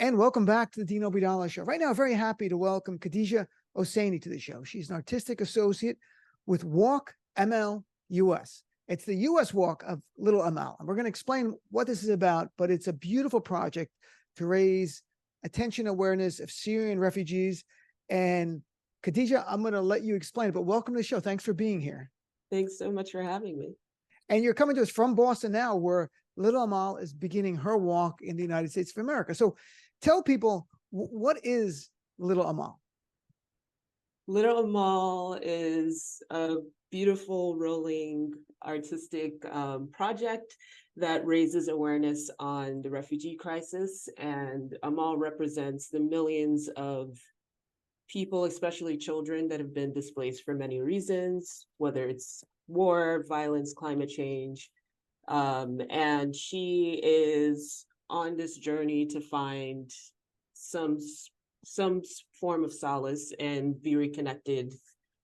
And welcome back to the Dino Bidala Show. Right now, very happy to welcome Khadijat Oseni to the show. She's an artistic associate with Walk ML US. It's the US walk of Little Amal. And we're going to explain what this is about, but it's a beautiful project to raise attention awareness of Syrian refugees. And Khadijat, I'm going to let you explain it, but welcome to the show. Thanks for being here. Thanks so much for having me. And you're coming to us from Boston now, where Little Amal is beginning her walk in the United States of America. So tell people, what is Little Amal? Little Amal is a beautiful, rolling, artistic project that raises awareness on the refugee crisis. And Amal represents the millions of people, especially children, that have been displaced for many reasons, whether it's war, violence, climate change. And she is on this journey to find some form of solace and be reconnected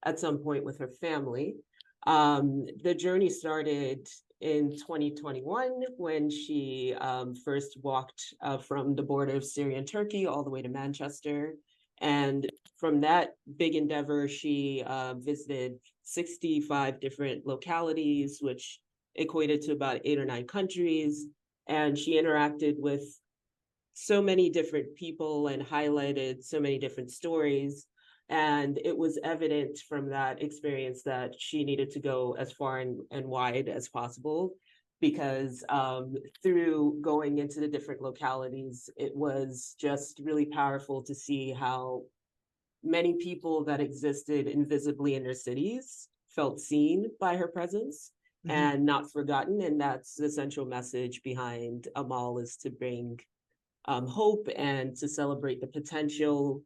at some point with her family. The journey started in 2021 when she first walked from the border of Syria and Turkey all the way to Manchester. And from that big endeavor, she visited 65 different localities, which equated to about 8 or 9 countries. And she interacted with so many different people and highlighted so many different stories. And it was evident from that experience that she needed to go as far and wide as possible, because through going into the different localities, it was just really powerful to see how many people that existed invisibly in their cities felt seen by her presence and not forgotten. And that's the central message behind Amal, is to bring hope and to celebrate the potential,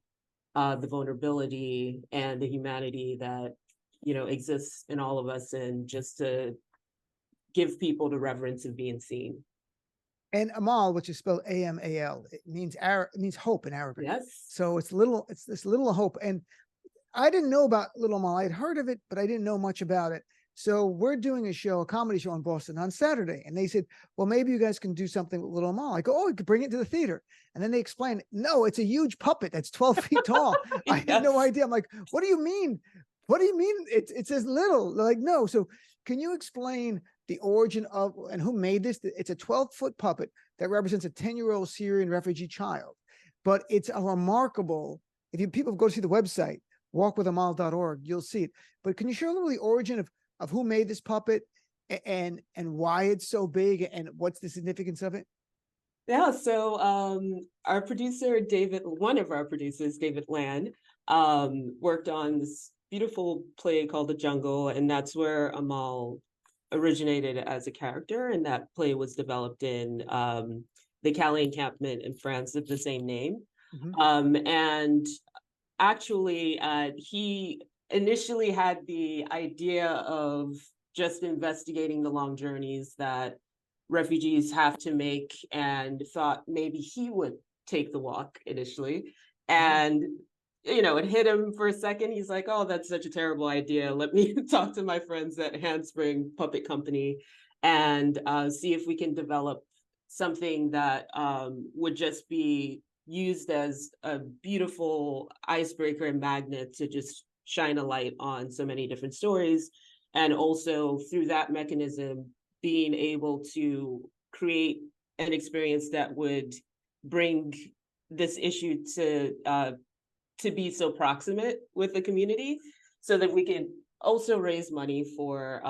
the vulnerability, and the humanity that, you know, exists in all of us, and just to give people the reverence of being seen. And Amal, which is spelled A-M-A-L, it means hope in Arabic. Yes. So it's this little hope. And I didn't know about Little Amal. I had heard of it, but I didn't know much about it. So we're doing a comedy show in Boston on Saturday. And they said, well, maybe you guys can do something with Little Amal. I go, oh, you could bring it to the theater. And then they explain, no, it's a huge puppet that's 12 feet tall. I had no idea. I'm like, what do you mean? What do you mean? It says little. They're like, no. So can you explain the origin of, and who made this? It's a 12-foot puppet that represents a 10-year-old Syrian refugee child. But it's a remarkable, if people go to see the website, walkwithamal.org, you'll see it. But can you share a little of the origin of who made this puppet and why it's so big and what's the significance of it? Yeah, so our producer, one of our producers, David Land, worked on this beautiful play called The Jungle, and that's where Amal originated as a character, and that play was developed in the Calais encampment in France of the same name. And actually, he initially had the idea of just investigating the long journeys that refugees have to make, and thought maybe he would take the walk initially. And you know, it hit him for a second. He's like, oh, that's such a terrible idea. Let me talk to my friends at Handspring Puppet Company and see if we can develop something that would just be used as a beautiful icebreaker and magnet to just shine a light on so many different stories. And also through that mechanism, being able to create an experience that would bring this issue to be so proximate with the community, so that we can also raise money for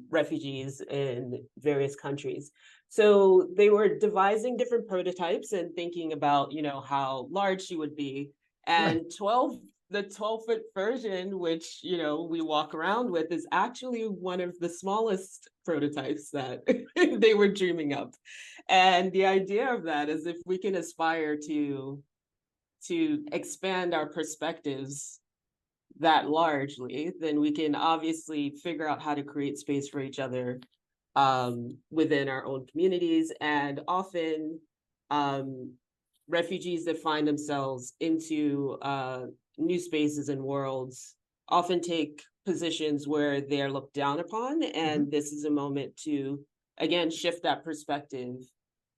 refugees in various countries. So they were devising different prototypes and thinking about, you know, how large she would be. And the 12-foot version, which, you know, we walk around with, is actually one of the smallest prototypes that they were dreaming up. And the idea of that is, if we can aspire to expand our perspectives that largely, then we can obviously figure out how to create space for each other within our own communities. And often refugees that find themselves into new spaces and worlds often take positions where they're looked down upon. And this is a moment to, again, shift that perspective.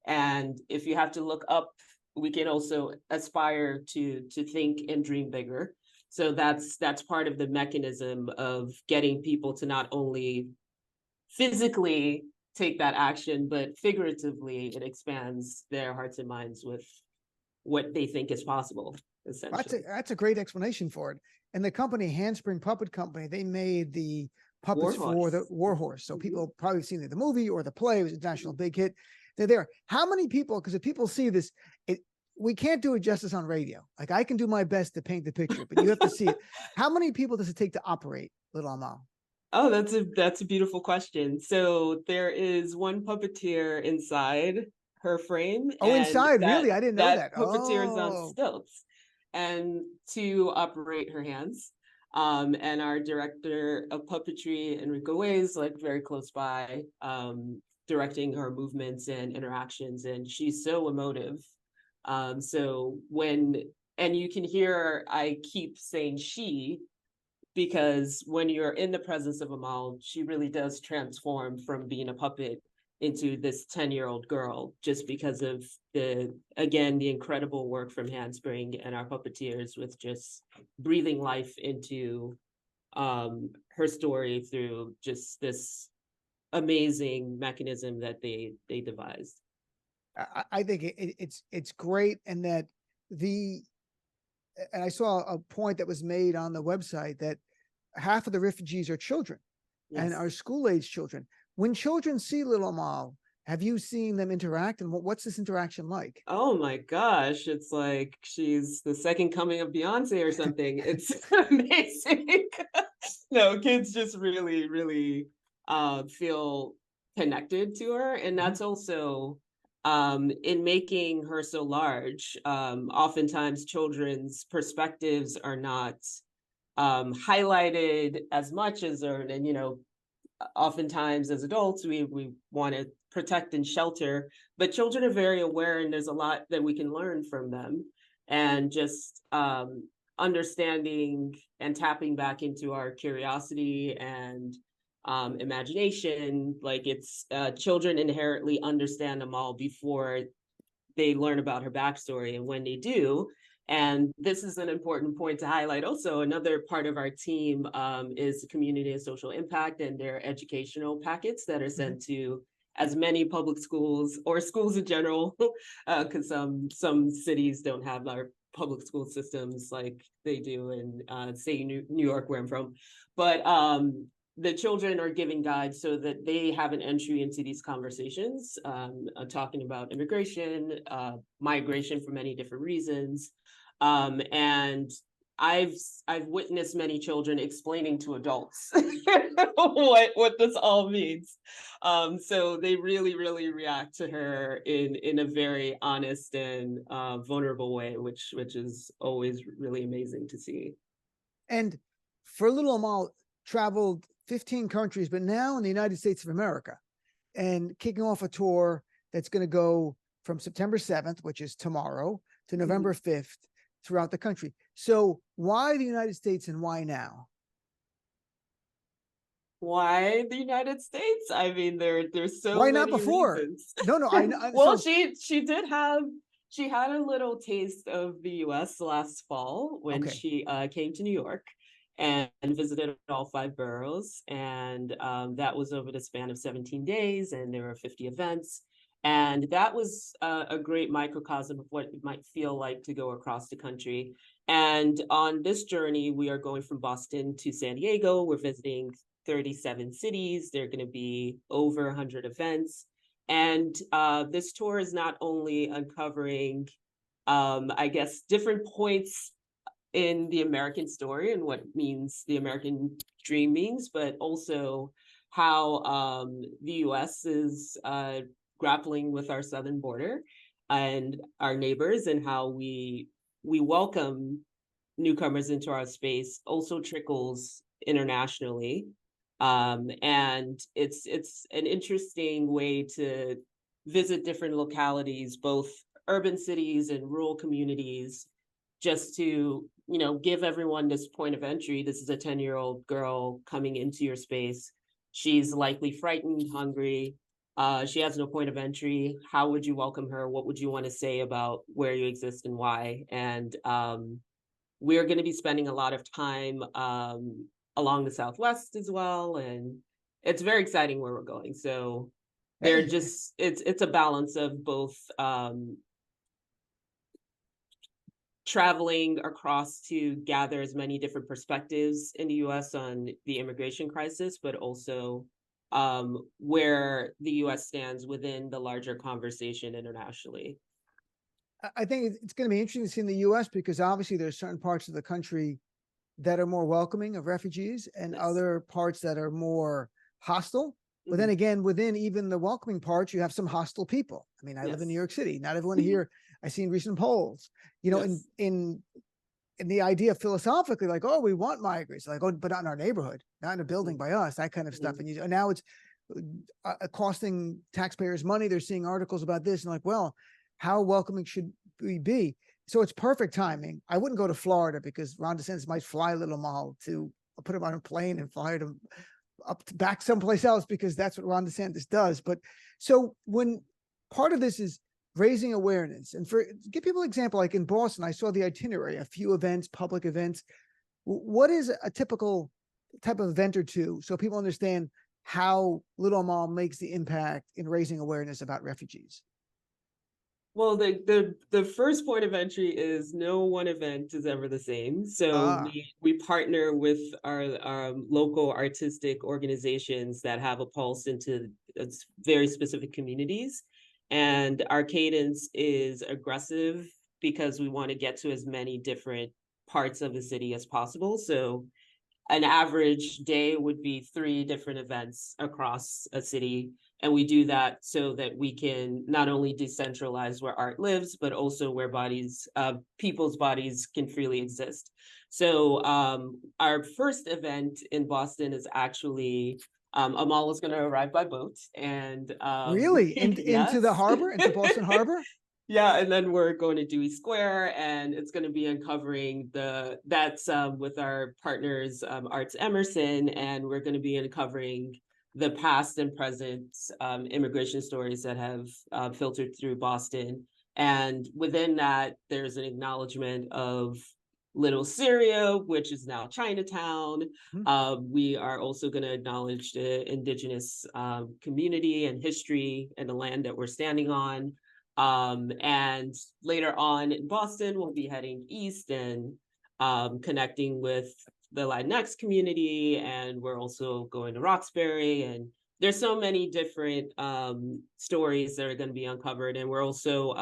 And if you have to look up we can also aspire to think and dream bigger. So that's part of the mechanism of getting people to not only physically take that action, but figuratively it expands their hearts and minds with what they think is possible, essentially. That's a great explanation for it. And the company, Handspring Puppet Company, they made the puppets for the Warhorse. So people probably seen the movie or the play. It was a national big hit. They're there. How many people, because if people see this, we can't do it justice on radio. Like, I can do my best to paint the picture, but you have to see it. How many people does it take to operate Little Amal? Oh, that's a beautiful question. So there is one puppeteer inside her frame, Oh, and inside, that really? I didn't know that that. puppeteer is on Oh, stilts, and to operate her hands. And our director of puppetry, Enrico is like very close by, directing her movements and interactions, and she's so emotive. So when and you can hear I keep saying she, because when you're in the presence of Amal, she really does transform from being a puppet into this 10-year-old girl, just because of the incredible work from Handspring and our puppeteers with just breathing life into her story through just this amazing mechanism that they devised. I think it's great, and that the and I saw a point that was made on the website that half of the refugees are children and Yes. are school age children. When children see Little Amal, have you seen them interact, and what's this interaction like? Oh my gosh, it's like she's the second coming of Beyonce or something. It's amazing. No, kids just really, really feel connected to her. And that's also in making her so large. Oftentimes children's perspectives are not highlighted as much as are, and oftentimes as adults we want to protect and shelter, but children are very aware, and there's a lot that we can learn from them, and just understanding and tapping back into our curiosity and imagination. Like, it's children inherently understand them all before they learn about her backstory, and when they do, and this is an important point to highlight also, another part of our team is community and social impact and their educational packets that are sent to as many public schools or schools in general, because some cities don't have our public school systems like they do in say New York, where I'm from. But the children are given guides so that they have an entry into these conversations, talking about immigration, migration for many different reasons. And I've witnessed many children explaining to adults what this all means. So they really, really react to her in a very honest and vulnerable way, which is always really amazing to see. And for Little Amal, traveled 15 countries, but now in the United States of America, and kicking off a tour that's going to go from September 7th, which is tomorrow, to November 5th throughout the country. So why the United States, and why now? Why the United States? I mean, there's so Why not many before? reasons. No, I Well, so she had a little taste of the US last fall when okay. she came to New York and visited all 5 boroughs. And that was over the span of 17 days, and there were 50 events. And that was a great microcosm of what it might feel like to go across the country. And on this journey, we are going from Boston to San Diego. We're visiting 37 cities. There are going to be over 100 events. And this tour is not only uncovering, I guess, different points in the American story and what means the American dream means, but also how the US is grappling with our southern border and our neighbors, and how we welcome newcomers into our space also trickles internationally. And it's an interesting way to visit different localities, both urban cities and rural communities, just to give everyone this point of entry. This is a 10-year-old girl coming into your space. She's likely frightened, hungry, She has no point of entry. How would you welcome her? What would you want to say about where you exist and why? And we're going to be spending a lot of time along the Southwest as well. And it's very exciting where we're going. So they're Hey, just, it's a balance of both traveling across to gather as many different perspectives in the US on the immigration crisis, but also where the US stands within the larger conversation internationally. I think it's going to be interesting to see in the U.S. because obviously there's certain parts of the country that are more welcoming of refugees and Yes. other parts that are more hostile. But then Mhm. again, within even the welcoming parts, you have some hostile people. I mean, I live in New Yes. York City. Not everyone here. I've seen recent polls. You know, Yes. in the idea philosophically, like, oh, we want migrants, like, oh, but not in our neighborhood, not in a building by us, that kind of stuff. Mhm. And now it's costing taxpayers money. They're seeing articles about this and like, well, how welcoming should we be? So it's perfect timing. I wouldn't go to Florida because Ron DeSantis might fly Little Amal to put him on a plane and fly him up to back someplace else because that's what Ron DeSantis does. But so when part of this is raising awareness and for give people an example, like in Boston, I saw the itinerary, a few events, public events. What is a typical type of event or two so people understand how Little Amal makes the impact in raising awareness about refugees? Well, the first point of entry is no one event is ever the same. So Ah, we partner with our local artistic organizations that have a pulse into very specific communities, and our cadence is aggressive because we want to get to as many different parts of the city as possible. So an average day would be 3 different events across a city. And we do that so that we can not only decentralize where art lives, but also where people's bodies can freely exist. So our first event in Boston is actually Amal is going to arrive by boat, and really? Into the yes, harbor, into Boston Harbor? yeah, and then we're going to Dewey Square, and it's going to be uncovering that's with our partners, Arts Emerson, and we're going to be uncovering the past and present immigration stories that have filtered through Boston. And within that, there's an acknowledgement of Little Syria, which is now Chinatown. Hmm. We are also going to acknowledge the indigenous community and history and the land that we're standing on. And later on in Boston, we'll be heading east and connecting with the Latinx community. And we're also going to Roxbury. And there's so many different stories that are going to be uncovered. And we're also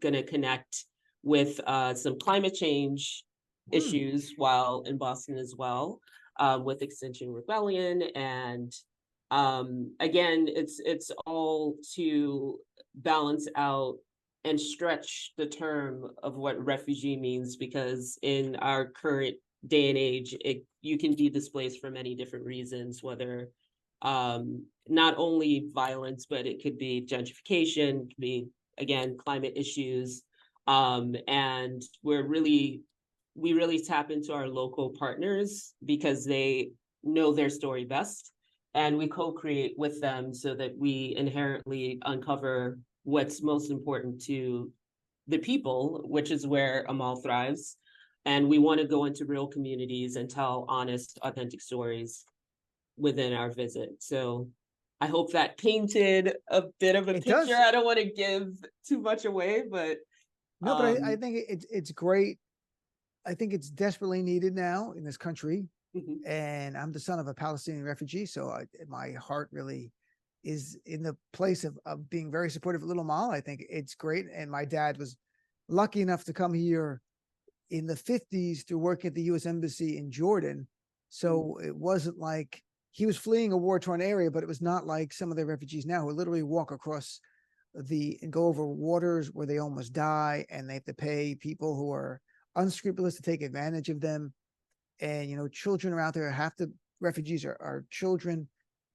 going to connect with some climate change Hmm. issues while in Boston as well, with Extinction Rebellion. And again, it's all to balance out and stretch the term of what refugee means, because in our current day and age, you can be displaced for many different reasons, whether not only violence, but it could be gentrification, it could be, again, climate issues. And we really tap into our local partners because they know their story best, and we co-create with them so that we inherently uncover what's most important to the people, which is where Amal thrives. And we want to go into real communities and tell honest, authentic stories within our visit. So I hope that painted a bit of a It picture. does. I don't want to give too much away, but No, but I um think it's great. I think it's desperately needed now in this country. mhm. And I'm the son of a Palestinian refugee, so my heart really is in the place of being very supportive of Little Mall. I think it's great, and my dad was lucky enough to come here in the 50s to work at the U.S. Embassy in Jordan. So it wasn't like he was fleeing a war-torn area, but it was not like some of the refugees now who literally walk across and go over waters where they almost die, and they have to pay people who are unscrupulous to take advantage of them. And children are out there. Half the refugees are children.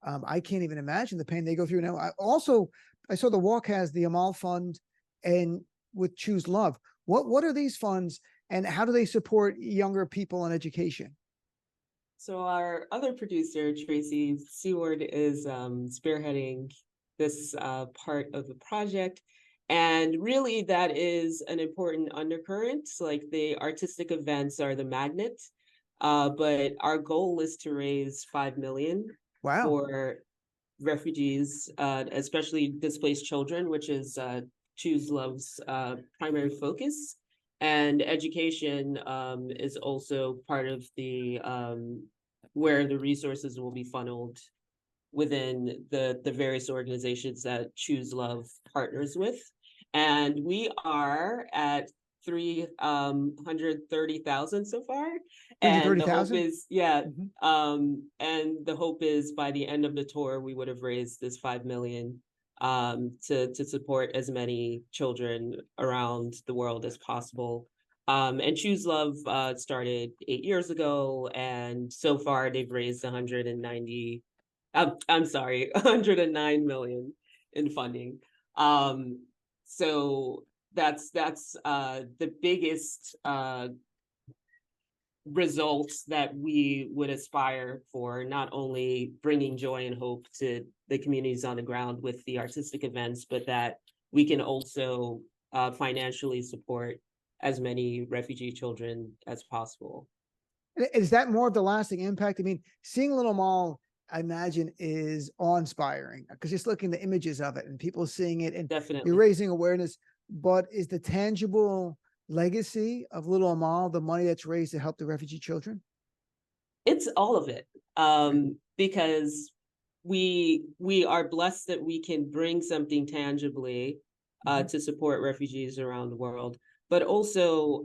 I can't even imagine the pain they go through now. I saw the walk has the Amal Fund and with Choose Love. What are these funds and how do they support younger people in education? So our other producer, Tracy Seward, is spearheading this part of the project. And really, that is an important undercurrent. Like the artistic events are the magnet, but our goal is to raise 5 million Wow. for refugees, especially displaced children, which is Choose Love's primary focus. And education is also part of the where the resources will be funneled within the various organizations that Choose Love partners with. And we are at 330,000 so far. And the hope 330,000? is, yeah, Mhm. and the hope is by the end of the tour, we would have raised this 5 million to support as many children around the world as possible. And Choose Love started 8 years ago, and so far they've raised 190 I'm sorry, 109 million in funding. So that's the biggest results that we would aspire for, not only bringing joy and hope to the communities on the ground with the artistic events, but that we can also financially support as many refugee children as possible. Is that more of the lasting impact? I mean, seeing Little Mall, I imagine, is awe-inspiring because just looking at the images of it and people seeing it and you're Definitely. raising awareness. But is the tangible legacy of Little Amal the money that's raised to help the refugee children? It's all of it, because we are blessed that we can bring something tangibly Mm-hmm. to support refugees around the world, but also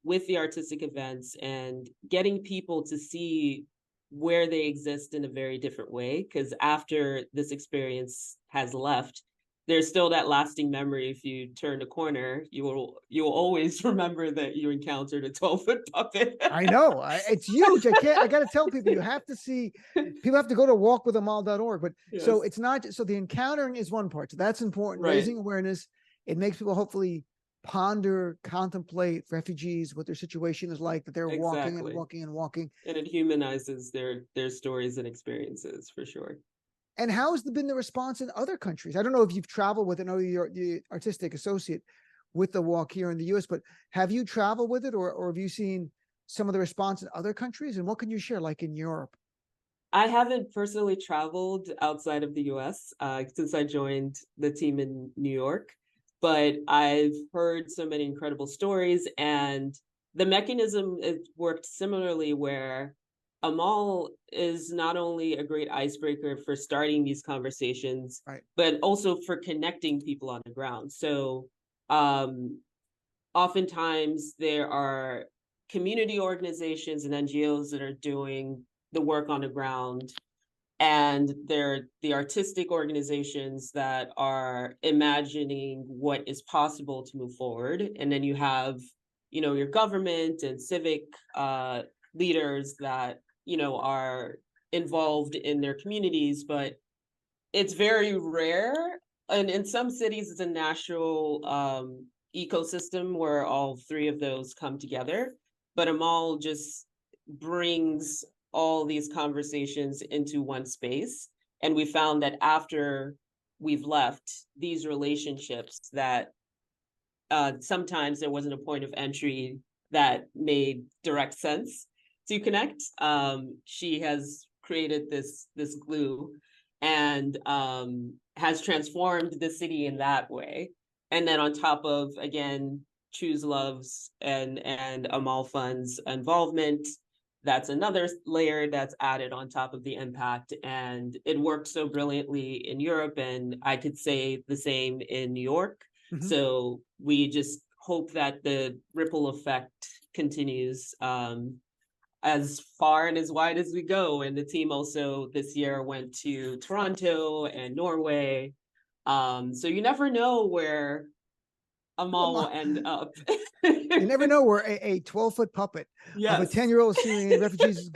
with the artistic events and getting people to see where they exist in a very different way. Because after this experience has left, there's still that lasting memory. If you turn a corner, you'll always remember that you encountered a 12-foot puppet. I know it's huge. I got to tell people you have to see, people have to go to walkwithamal.org. But so Yes, it's not, so the encountering is one part. So that's important. right. Raising awareness. It makes people hopefully ponder, contemplate refugees, what their situation is like, that they're walking and Exactly. walking and walking. And it humanizes their stories and experiences for sure. And how has been the response in other countries? I don't know if you've traveled with it. I know you're the artistic associate with the walk here in the US, but have you traveled with it, or have you seen some of the response in other countries? And what can you share, like in Europe? I haven't personally traveled outside of the US since I joined the team in New York, but I've heard so many incredible stories. And the mechanism it worked similarly, where Amal is not only a great icebreaker for starting these conversations, Right. but also for connecting people on the ground. So um, oftentimes there are community organizations and NGOs that are doing the work on the ground, and they're the artistic organizations that are imagining what is possible to move forward. And then you have, your government and civic leaders that, are involved in their communities, but it's very rare. And in some cities, it's a natural ecosystem where all three of those come together. But Amal just brings all these conversations into one space. And we found that after we've left, these relationships that sometimes there wasn't a point of entry that made direct sense to connect. She has created this glue and has transformed the city in that way. And then on top of, again, Choose Love's and Amal Fund's involvement, that's another layer that's added on top of the impact. And it worked so brilliantly in Europe, and I could say the same in New York. Mm-hmm. So we just hope that the ripple effect continues as far and as wide as we go. And the team also this year went to Toronto and Norway. So you never know where Amal will end up. You never know where a 12-foot puppet of a Yes. 10-year-old Syrian refugees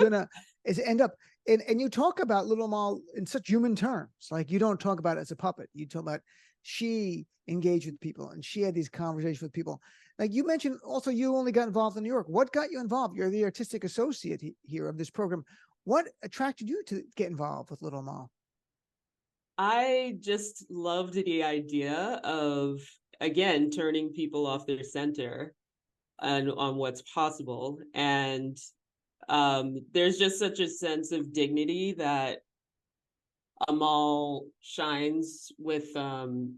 is end up. And you talk about Little Amal in such human terms. Like, you don't talk about it as a puppet. You talk about she engaged with people and she had these conversations with people. Like you mentioned, also you only got involved in New York. What got you involved? You're the artistic associate here of this program. What attracted you to get involved with Little Amal? I just loved the idea of, again, turning people off their center and on what's possible. And there's just such a sense of dignity that Amal shines with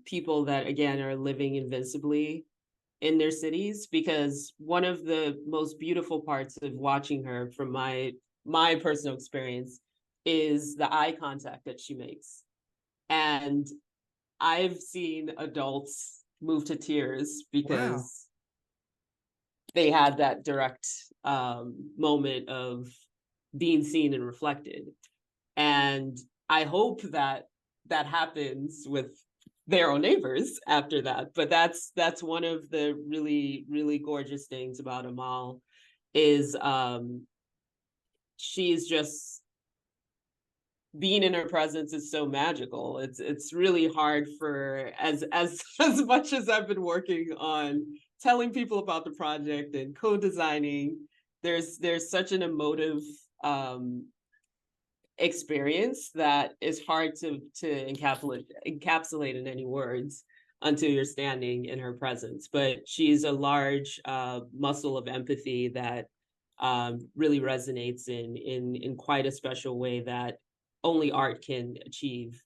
people that, again, are living invincibly in their cities. Because one of the most beautiful parts of watching her, from my personal experience, is the eye contact that she makes. And I've seen adults move to tears Wow. because they had that direct moment of being seen and reflected. And I hope that that happens with their own neighbors after that. But that's one of the really, really gorgeous things about Amal, is she's just, being in her presence is so magical. It's really hard for, as much as I've been working on telling people about the project and co-designing, there's such an emotive um experience that is hard to encapsulate in any words until you're standing in her presence. But she's a large muscle of empathy that really resonates in quite a special way that only art can achieve.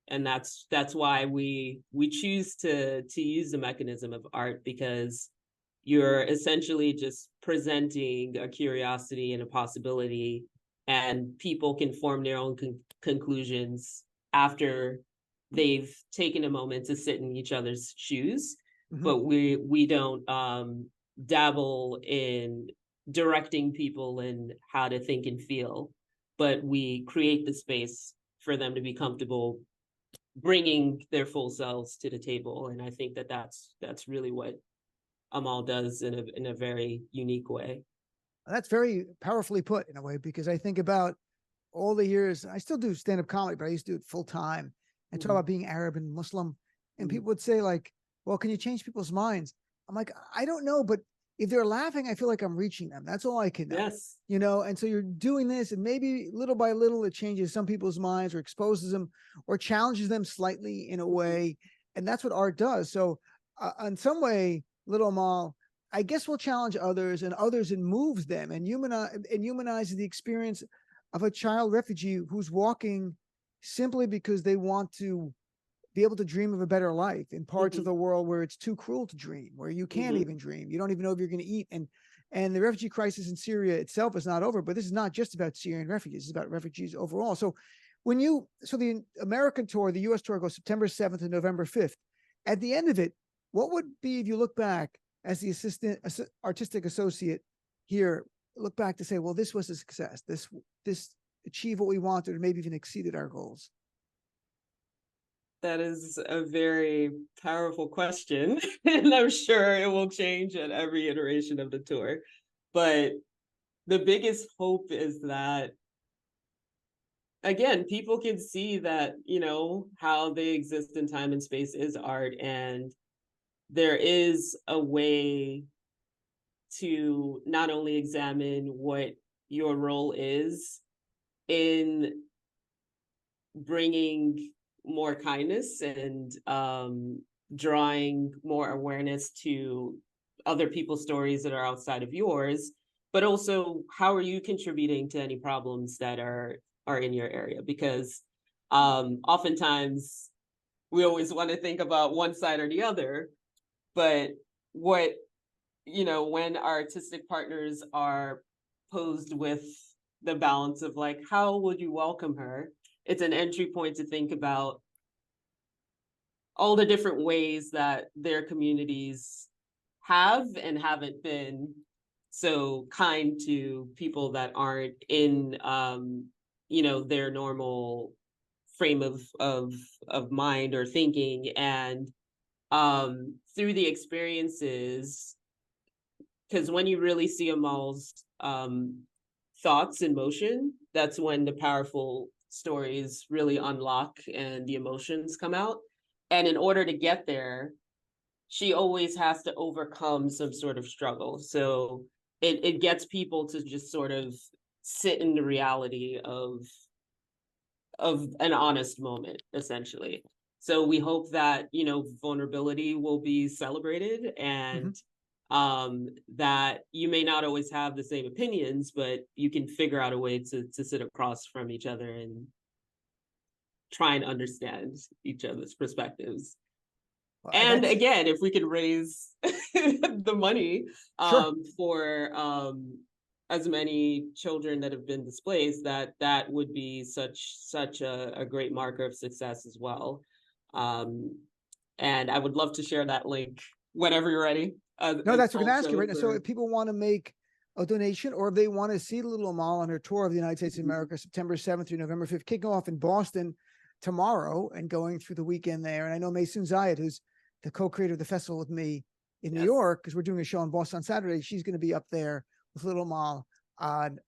And that's why we choose to use the mechanism of art, because you're essentially just presenting a curiosity and a possibility, and people can form their own conclusions after they've taken a moment to sit in each other's shoes. Mhm. But we don't dabble in directing people in how to think and feel, but we create the space for them to be comfortable bringing their full selves to the table. And I think that that's really what Amal does in a very unique way. That's very powerfully put in a way, because I think about all the years I still do stand up comedy, but I used to do it full time and talk Mm-hmm. about being Arab and Muslim. And Mm-hmm. people would say, like, well, can you change people's minds? I'm like, I don't know, but if they're laughing, I feel like I'm reaching them. That's all I can know, Yes. And so you're doing this, and maybe little by little, it changes some people's minds or exposes them or challenges them slightly in a Mm-hmm. way. And that's what art does. So, in some way, Little Amal, I guess, will challenge others, and others, and moves them, and humanizes the experience of a child refugee who's walking simply because they want to be able to dream of a better life in parts of Mm-hmm. the world where it's too cruel to dream, where you can't Mm-hmm. even dream, you don't even know if you're going to eat. And the refugee crisis in Syria itself is not over, but this is not just about Syrian refugees, it's about refugees overall. So the American tour, the US tour, goes September 7th to November 5th. At the end of it, what would be, if you look back as the assistant artistic associate here, look back to say, well, this was a success, this achieved what we wanted, or maybe even exceeded our goals? That is a very powerful question, and I'm sure it will change at every iteration of the tour. But the biggest hope is that, again, people can see that, how they exist in time and space is art, and there is a way to not only examine what your role is in bringing more kindness and drawing more awareness to other people's stories that are outside of yours, but also how are you contributing to any problems that are in your area? Because oftentimes we always want to think about one side or the other, but what when our artistic partners are posed with the balance of, like, how would you welcome her, it's an entry point to think about all the different ways that their communities have and haven't been so kind to people that aren't in their normal frame of mind or thinking. And through the experiences, because when you really see Amal's thoughts in motion, that's when the powerful stories really unlock and the emotions come out. And in order to get there, she always has to overcome some sort of struggle. So it gets people to just sort of sit in the reality an honest moment, essentially. So we hope that, you know, vulnerability will be celebrated, Mhm. and that you may not always have the same opinions, but you can figure out a way to sit across from each other and try and understand each other's perspectives. And That's again, if we could raise the money sure. for as many children that have been displaced, that would be such a great marker of success as well. Um, and I would love to share that link whenever you're ready. No, And that's what I'm going to ask you also right now. So if for people want to make a donation, or if they want to see Little Amal on her tour of the United States of America, September 7th through November 5th, kicking off in Boston tomorrow and going through the weekend there. And I know Maysoon Zayed, who's the co-creator of the festival with me in New yes, York, because we're doing a show in Boston on Saturday. She's going to be up there with Little Amal. And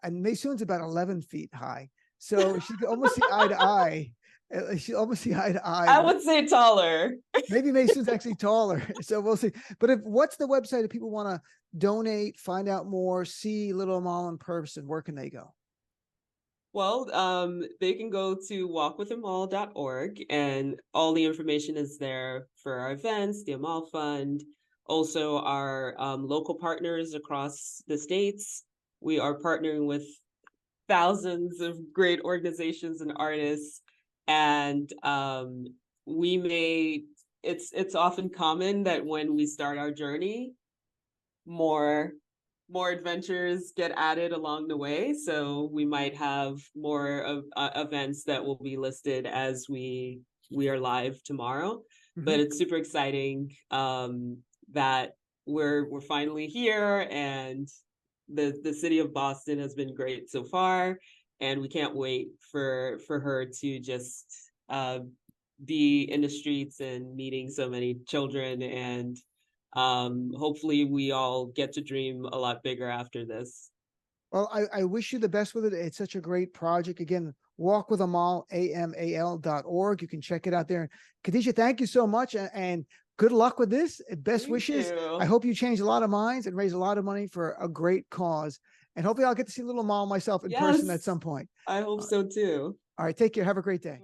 Maysoon's about 11 feet high. So she could almost see eye to eye. She almost see eye to eye I with, would say taller. maybe Mason's actually taller. So we'll see. But if what's the website if people want to donate, find out more, see Little Amal in person, where can they go? Well, they can go to walkwithamal.org, and all the information is there for our events, the Amal Fund, also our local partners across the states. We are partnering with thousands of great organizations and artists, and we may. It's often common that when we start our journey, more more adventures get added along the way. So we might have more of events that will be listed as we are live tomorrow. Mm-hmm. But it's super exciting that we're finally here, and the city of Boston has been great so far, and we can't wait for her to just be in the streets and meeting so many children, and hopefully we all get to dream a lot bigger after this. Well, I wish you the best with it. It's such a great project. Again, walk with Amal, amal.org. You can check it out there. Khadijat, thank you so much. And good luck with this. Best Thank wishes. I you. hope you change a lot of minds and raise a lot of money for a great cause. And hopefully I'll get to see Little Amal myself in person at Yes, some point. I hope so too. All right. Take care. Have a great day.